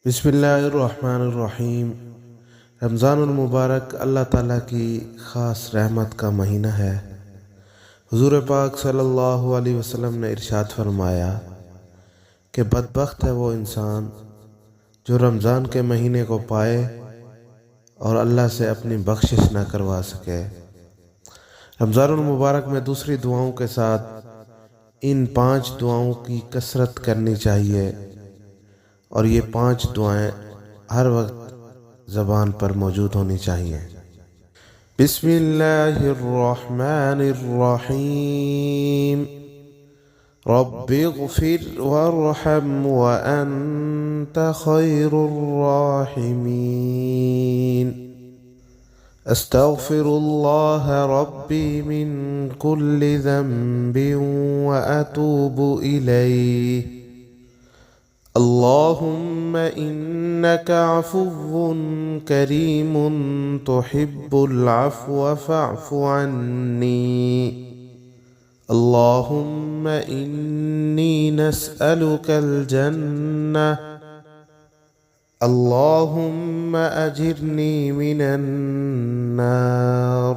बिस्मिल्लाहिर्रहमानिर्रहीम। रमज़ानुल मुबारक अल्लाह ताला की ख़ास रहमत का महीना है। हुज़ूर पाक सल्लल्लाहु अलैहि वसल्लम ने इरशाद फरमाया कि बदबख्त है वो इंसान जो रमज़ान के महीने को पाए और अल्लाह से अपनी बख्शिश ना करवा सके। रमज़ानुल मुबारक में दूसरी दुआओं के साथ इन 5 दुआओं की कसरत करनी चाहिए और ये 5 दुआएं हर वक्त ज़बान पर मौजूद होनी चाहिए। बिस्मिल्लाहिर्रहमानिर्रहीम। रब्बिग़फ़िर वरहम व अन्त खैरुर राहिमीन। अस्तग़फ़िरुल्लाह रब्बी मिन कुल्लि ज़ंबिन व अतूबु इलैहि। अल्लाहुम्मा इन्नका अफ़ुव्वुन करीमुन तुहिब्बुल अफ़्व फ़अफ़ु अन्नी। अल्लाहुम्मा इन्नी नस्अलुकल जन्नह। अल्लाहुम्मा अजिरनी मिनन नार।